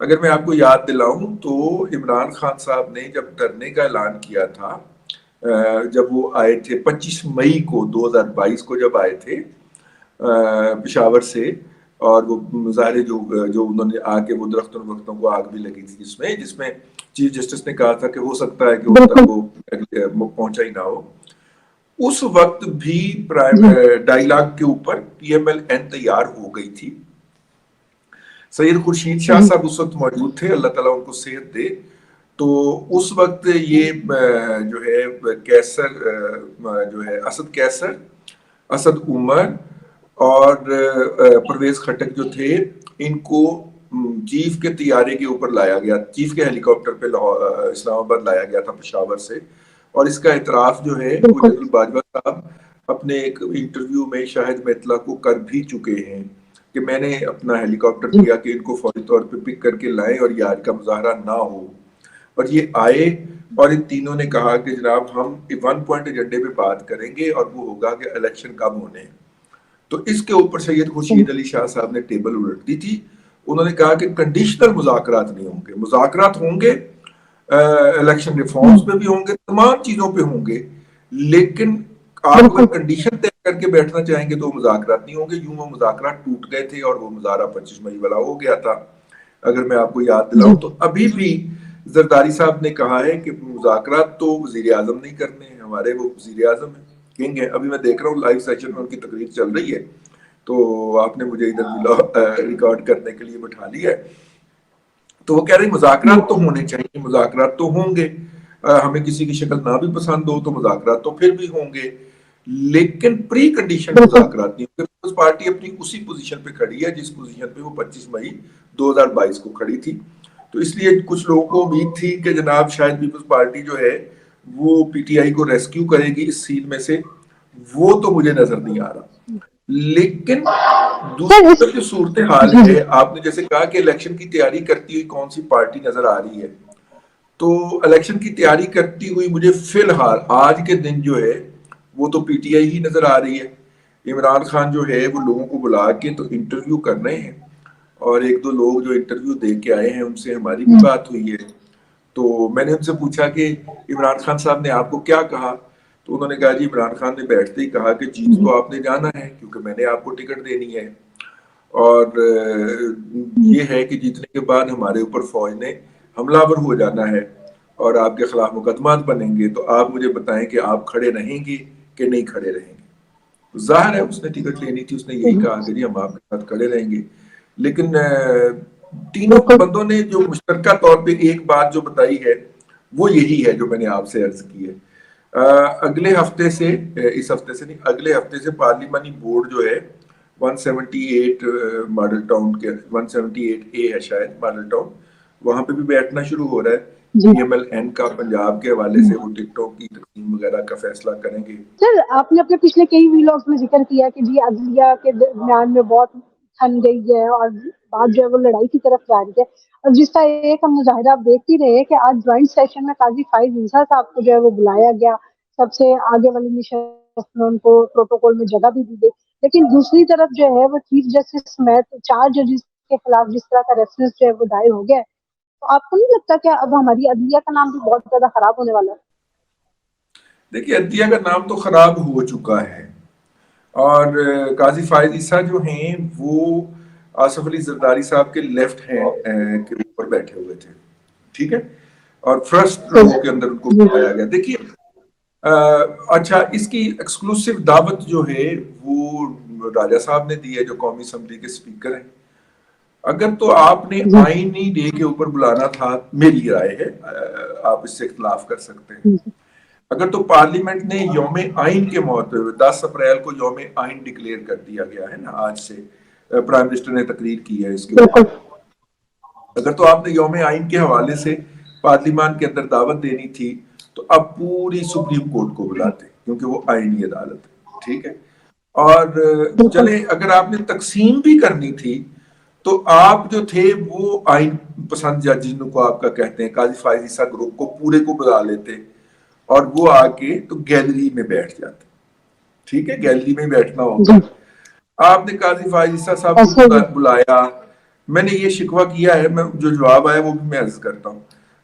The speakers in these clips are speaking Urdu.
اگر میں آپ کو یاد دلاؤں تو عمران خان صاحب نے جب دھرنے کا اعلان کیا تھا، جب وہ آئے تھے 25 مئی کو 2022 کو جب آئے تھے پشاور سے، اور وہ مظاہرے جو انہوں نے آ کے وہ درختوں وقتوں کو آگ بھی لگی تھی، جس میں چیف جسٹس نے کہا تھا کہ ہو سکتا ہے کہ اس تک وہ پہنچا ہی نہ ہو، اس وقت بھی ڈائیلاگ کے اوپر پی ایم ایل این تیار ہو گئی تھی۔ سید خورشید شاہ صاحب اس وقت موجود تھے، اللہ تعالیٰ ان کو صحت دے۔ تو اس وقت یہ جو ہے کیسر جو ہے اسد کیسر، اسد عمر اور پرویز خٹک جو تھے، ان کو چیف کے طیارے کے اوپر لایا گیا، چیف کے ہیلی کاپٹر پہ اسلام آباد لایا گیا تھا پشاور سے۔ اور اس کا اعتراف جو ہے وہ جنرل باجوہ صاحب اپنے ایک انٹرویو میں شاہد میتلا کو کر بھی چکے ہیں کہ میں نے اپنا ہیلی کاپٹر دیا کہ ان کو فوری طور پہ پک کر کے لائیں اور یہ آج کا مظاہرہ نہ ہو۔ اور یہ آئے اور ان تینوں نے کہا کہ جناب ہم 1 پوائنٹ ایجنڈے پہ بات کریں گے اور وہ ہوگا کہ الیکشن کب ہونے ہیں۔ تو اس کے اوپر سید خورشید علی شاہ صاحب نے ٹیبل الٹ دی تھی۔ انہوں نے کہا کہ کنڈیشنل مذاکرات نہیں ہوں گے، مذاکرات ہوں گے الیکشن ریفارمز پہ بھی ہوں گے، تمام چیزوں پہ ہوں گے، لیکن آپ اگر کنڈیشن طے کر کے بیٹھنا چاہیں گے تو مذاکرات نہیں ہوں گے۔ یوں وہ مذاکرات ٹوٹ گئے تھے اور وہ مظاہرہ 25 مئی والا ہو گیا تھا۔ اگر میں آپ کو یاد دلاؤں تو ابھی بھی زرداری صاحب نے کہا ہے کہ مذاکرات تو وزیر اعظم نہیں کرنے ہیں، ہمارے وہ وزیر اعظم ہیں، کنگ ہیں۔ ابھی میں دیکھ رہا ہوں لائیو سیشن میں ان کی تقریر چل رہی ہے، تو آپ نے مجھے ادھر ریکارڈ کرنے کے لیے بٹھا لیا ہے۔ تو وہ کہہ رہے ہیں مذاکرات تو ہونے چاہیے، مذاکرات تو ہوں گے، ہمیں کسی کی شکل نہ بھی پسند ہو تو مذاکرات تو پھر بھی ہوں گے، لیکن پری کنڈیشن مذاکرات نہیں ہوں گے۔ پیپلز پارٹی اپنی اسی پوزیشن پہ کھڑی ہے جس پوزیشن پہ وہ 25 مئی 2022 کو کھڑی تھی۔ تو اس لیے کچھ لوگوں کو امید تھی کہ جناب شاید پیپلز پارٹی جو ہے وہ پی ٹی آئی کو ریسکیو کرے گی اس سیٹ میں سے، وہ تو مجھے نظر نہیں آ رہا۔ لیکن دوسری جو صورتحال ہے، آپ نے جیسے کہا کہ الیکشن کی تیاری کرتی ہوئی کون سی پارٹی نظر آ رہی ہے، تو الیکشن کی تیاری کرتی ہوئی مجھے فی الحال آج کے دن جو ہے وہ تو پی ٹی آئی ہی نظر آ رہی ہے۔ عمران خان جو ہے وہ لوگوں کو بلا کے تو انٹرویو کر رہے ہیں، اور ایک دو لوگ جو انٹرویو دے کے آئے ہیں ان سے ہماری بھی بات ہوئی ہے۔ تو میں نے ان سے پوچھا کہ عمران خان صاحب نے آپ کو کیا کہا، تو انہوں نے کہا جی عمران خان نے بیٹھتے ہی کہا کہ جیت تو آپ نے جانا ہے کیونکہ میں نے آپ کو ٹکٹ دینی ہے، اور یہ ہے کہ جیتنے کے بعد ہمارے اوپر فوج نے حملہ آور ہو جانا ہے اور آپ کے خلاف مقدمات بنیں گے، تو آپ مجھے بتائیں کہ آپ کھڑے رہیں گے کہ نہیں کھڑے رہیں گے۔ ظاہر ہے اس نے ٹکٹ لینی تھی، اس نے یہی کہا کہ جی ہم آپ کے ساتھ کھڑے رہیں گے، لیکن تینوں بندوں نے جو مشترکہ طور پہ ایک بات جو بتائی ہے وہ یہی ہے جو میں نے آپ سے عرض کی ہے۔ اگلے ہفتے سے، اس ہفتے سے نہیں، اگلے ہفتے سے پارلیمانی بورڈ جو ہے 178 ماڈل ٹاؤن کے 178A ہے شاید ماڈل ٹاؤن، وہاں پہ بھی بیٹھنا شروع ہو رہا ہے۔ پی ایم ایل این کا پنجاب کے حوالے سے وہ ٹکٹوں کی تقسیم وغیرہ کا فیصلہ کریں گے۔ سر آپ نے اپنے پچھلے کئی ویلاگز میں ذکر کیا کہ جی عدلیہ کے درمیان میں بہت تھن گئی ہے اور بات جو ہے وہ لڑائی کی طرف جا رہی ہے، اور جس کا ایک ہم مظاہرہ آپ دیکھ ہی رہے ہیں کہ آج جوائنٹ سیشن میں قاضی فائز عیسیٰ صاحب کو جو ہے وہ بلایا گیا، سب سے آگے والی نشست میں ان کو پروٹوکول میں جگہ بھی دی گئی، لیکن دوسری طرف جو ہے وہ چیف جسٹس سمیت 4 ججز کے خلاف جس طرح کا ریفرنس جو ہے وہ دائر ہو گیا ہے، تو آپ کو نہیں لگتا کہ اب ہماری عدلیہ کا نام بھی بہت زیادہ خراب ہونے والا ہے؟ دیکھیے عدلیہ کا نام تو خراب ہو چکا ہے، اور قاضی فائز عیسیٰ جو ہیں وہ آصف علی زرداری صاحب کے لیفٹ ہینڈ کے اوپر بیٹھے ہوئے تھے، ٹھیک ہے، اور فرسٹ رو کے اندر ان کو بلایا گیا۔ دیکھیے اچھا، اس کی ایکسکلوسیو دعوت جو ہے وہ راجہ صاحب نے دی ہے جو قومی اسمبلی کے سپیکر ہیں۔ اگر تو آپ نے آئینی ڈے کے اوپر بلانا تھا، میری رائے ہے، آپ اس سے اختلاف کر سکتے ہیں، اگر تو پارلیمنٹ نے یوم آئین کے موقع 10 اپریل کو یوم آئین ڈکلیئر کر دیا گیا ہے نا، آج سے پرائم منسٹر نے تقریر کی ہے اس کے اوپر، اگر تو آپ نے یوم آئین کے حوالے سے پارلیمان کے اندر دعوت دینی تھی تو اب پوری سپریم کورٹ کو بلاتے کیونکہ وہ آئینی عدالت ہے، ٹھیک ہے، اور چلے اگر آپ نے تقسیم بھی کرنی تھی تو آپ جو تھے وہ آئین پسند جج جن کو آپ کا کہتے ہیں قاضی فائز عیسیٰ گروپ کو پورے کو بلا لیتے اور وہ آ کے تو گیلری میں بیٹھ جاتے، ٹھیک ہے، گیلری میں بیٹھنا ہوتا ہے۔ آپ نے قاضی فائز عیسیٰ صاحب کو بلایا، میں نے یہ شکوہ کیا ہے، میں جو جواب آیا وہ بھی میں عرض کرتا ہوں.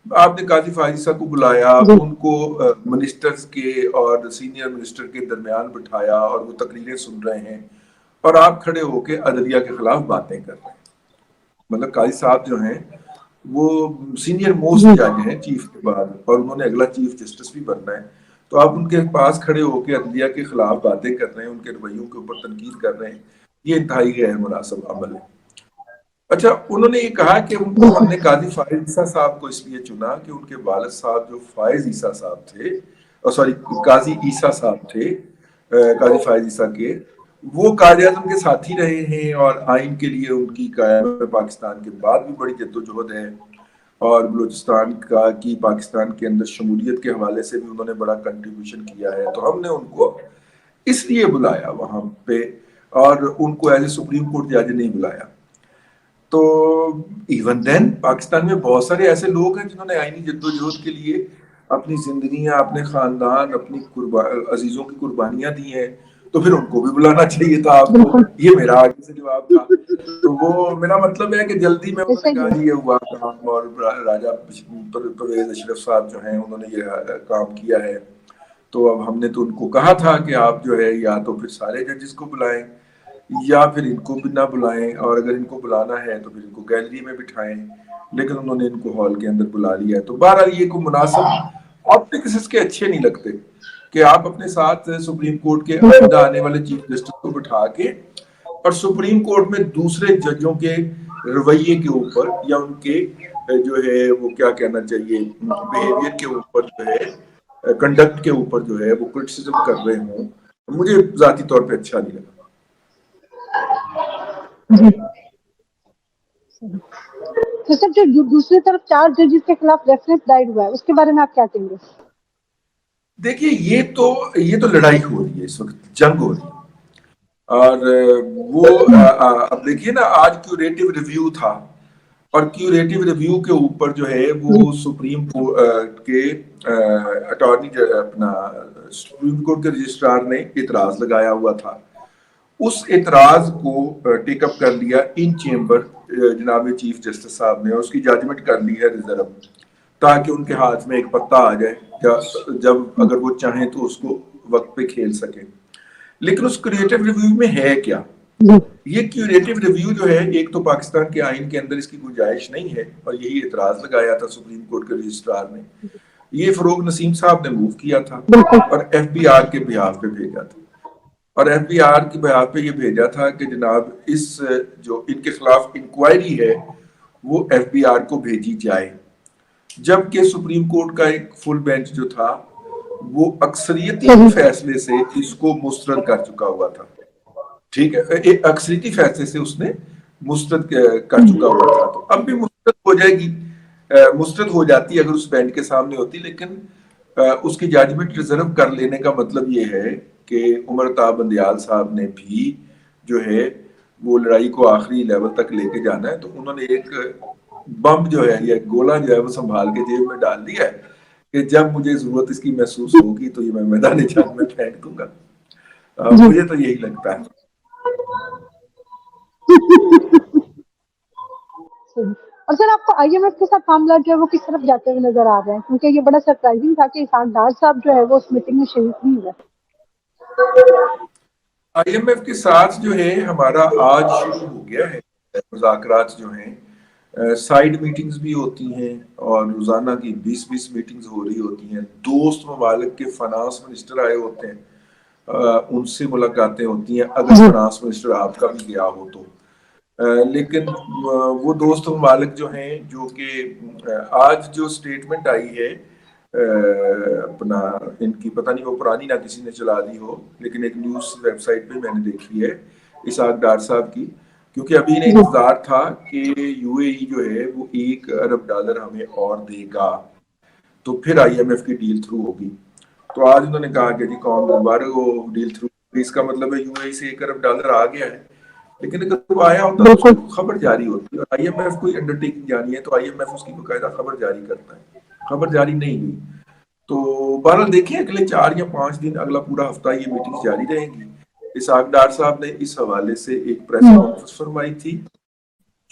آپ نے قاضی فائز صاحب کو بلایا، جی ان کو منسٹرز کے اور سینئر منسٹر کے درمیان بٹھایا اور وہ تقریریں سن رہے ہیں، اور آپ کھڑے ہو کے عدلیہ کے خلاف باتیں کر رہے ہیں. مطلب قاضی صاحب جو ہیں وہ سینئر موسٹ جی جج ہیں چیف کے بعد، اور انہوں نے اگلا چیف جسٹس بھی بننا ہے. تو آپ ان کے پاس کھڑے ہو کے عدلیہ کے خلاف باتیں کر رہے ہیں، ان کے رویوں کے اوپر تنقید کر رہے ہیں. یہ انتہائی غیر مناسب عمل ہے. اچھا، انہوں نے یہ کہا کہ ان کو ہم بالکل نے قاضی فائز عیسیٰ صاحب کو اس لیے چنا کہ ان کے والد صاحب جو فائز عیسیٰ صاحب تھے، سوری قاضی عیسیٰ صاحب تھے، قاضی فائز عیسیٰ کے، وہ قائد اعظم کے ساتھی رہے ہیں، اور آئین کے لیے ان کی قیام پاکستان کے بعد بھی بڑی جدوجہد ہے، اور بلوچستان کی پاکستان کے اندر شمولیت کے حوالے سے بھی انہوں نے بڑا کنٹریبیوشن کیا ہے. تو ہم نے ان کو اس لیے بلایا وہاں پہ، اور ان کو ایز اے سپریم کورٹ جج نہیں بلایا. تو ایون دین پاکستان میں بہت سارے ایسے لوگ ہیں جنہوں نے آئینی جدوجہد کے لیے اپنی زندگیاں، اپنے خاندان، اپنی عزیزوں کی قربانیاں دی ہیں. تو پھر ان کو بھی بلانا چاہیے تھا آپ کو. بالکل یہ میرا آگے سے جواب تھا. تو وہ میرا مطلب ہے کہ جلدی میں انہوں ایسا نے ہی کہا ہے. جی یہ ہوا کام، اور راجہ پرویز اشرف صاحب جو ہیں انہوں نے یہ کام کیا ہے. تو اب ہم نے تو ان کو کہا تھا کہ آپ جو ہے یا تو پھر سارے ججز کو بلائیں، یا پھر ان کو بھی نہ بلائیں، اور اگر ان کو بلانا ہے تو پھر ان کو گیلری میں بٹھائیں. لیکن انہوں نے ان کو ہال کے اندر بلا لیا. تو بہرحال یہ کوئی مناسب آپٹکس اس کے اچھے نہیں لگتے کہ آپ اپنے ساتھ سپریم کورٹ کے بالکل آئندہ آنے والے چیف جسٹس کو بٹھا کے، اور سپریم کورٹ میں دوسرے ججوں کے رویے کے اوپر یا ان کے جو ہے وہ کیا کہنا چاہیے بیہیویئر کے اوپر جو ہے، کنڈکٹ کے اوپر جو ہے وہ کرٹیسزم کر رہے ہوں. مجھے ذاتی طور پہ اچھا نہیں لگا. جی. تو سر جو دوسری طرف 4 ججز کے خلاف ریفرنس دائر ہوا ہے اس کے بارے میں آپ کیا کہیں گے؟ دیکھیے یہ تو لڑائی ہو رہی ہے اس وقت، جنگ ہو رہی ہے. اور وہ اب دیکھیے نا، آج کیوریٹو ریویو تھا، اور کیوریٹو ریویو کے اوپر جو ہے جی وہ سپریم کورٹ کے اٹارنی اپنا سپریم کورٹ کے رجسٹرار نے اعتراض لگایا ہوا تھا. اس اعتراض کو ٹیک اپ کر لیا ان چیمبر جناب چیف جسٹس صاحب نے، اور اس کی ججمنٹ کر لی ہے ریزرو، تاکہ ان کے ہاتھ میں ایک پتہ آ جائے جب اگر وہ چاہیں تو اس کو وقت پہ کھیل سکیں. لیکن اس کریٹو ریویو میں ہے کیا؟ جی یہ کیوریٹو ریویو جو ہے، ایک تو پاکستان کے آئین کے اندر اس کی گنجائش نہیں ہے، اور یہی اعتراض لگایا تھا سپریم کورٹ کے رجسٹرار نے. یہ فروغ نسیم صاحب نے موو کیا تھا بالکل اور ایف بی آر کے بہاف پہ بھیجا تھا. اور ایف بی آر کی بہاف پہ یہ بھیجا تھا کہ جناب اس جو ان کے خلاف انکوائری ہے وہ ایف بی آر کو بھیجی جائے. جبکہ سپریم کورٹ کا ایک فل بینچ جو تھا وہ اکثریتی صحیح فیصلے سے اس کو مسترد کر چکا ہوا تھا. ٹھیک ہے، ایک اکثریتی فیصلے سے اس نے مسترد کر چکا ہوا تھا. تو اب بھی مسترد ہو جائے گی، مسترد ہو جاتی اگر اس بینچ کے سامنے ہوتی. لیکن اس کی ججمنٹ ریزرو کر لینے کا مطلب یہ ہے کہ عمر تا بندیال صاحب نے بھی جو ہے وہ لڑائی کو آخری لیول تک لے کے جانا ہے. تو انہوں نے ایک بم جو ہے یا گولہ جو ہے وہ سنبھال کے جیب میں ڈال دیا ہے کہ جب مجھے ضرورت اس کی محسوس ہوگی تو یہ میں میدان جنگ میں پھینک دوں گا. جی. مجھے تو یہی لگتا ہے. صحیح. اور سر آپ کو آئی ایم ایف کے ساتھ معاملات جو ہے وہ کس طرف جاتے ہوئے نظر آ رہے ہیں؟ کیونکہ یہ بڑا سرپرائزنگ تھا کہ اسحاق ڈار صاحب جو ہے وہ اس میٹنگ میں شریک نہیں ہوئے. آئی ایم ایف کے ساتھ جو ہے ہمارا آج شروع ہو گیا ہے مذاکرات جو ہیں. سائیڈ میٹنگز بھی ہوتی ہیں، اور روزانہ کی 20 میٹنگز ہو رہی ہوتی ہیں. دوست ممالک کے فنانس منسٹر آئے ہوتے ہیں، ان سے ملاقاتیں ہوتی ہیں اگر جی فنانس منسٹر آپ کا بھی گیا ہو تو. لیکن وہ دوست ممالک جو ہیں، جو کہ آج جو سٹیٹمنٹ آئی ہے اپنا ان کی پتہ نہیں وہ پرانی نہ کسی نے چلا دی ہو، لیکن ایک نیوز ویب سائٹ پہ میں نے دیکھی ہے اسحاق ڈار صاحب کی. کیونکہ ابھی انہیں جی انتظار تھا کہ یو اے ای جو ہے وہ $1 ارب ہمیں اور دے گا تو پھر آئی ایم ایف کی ڈیل تھرو ہوگی. تو آج انہوں نے کہا کہ جی قوم دوبارہ وہ ڈیل تھرو، اس کا مطلب ہے یو اے ای سے $1 ارب آ گیا ہے. لیکن اگر وہ آیا ہوتا تو اس بالکل کی خبر جاری ہوتی. اور آئی ایم ایف کوئی انڈرٹیکنگ جانی ہے تو آئی ایم ایف اس کی باقاعدہ خبر جاری کرتا ہے. خبر جاری نہیں ہوئی. تو بہرحال دیکھیں اگلے 4 یا 5 دن، اگلا پورا ہفتہ یہ میٹنگ جاری رہیں گی. اسحاق ڈار صاحب نے اس حوالے سے ایک پریس ہوں کانفرنس فرمائی تھی،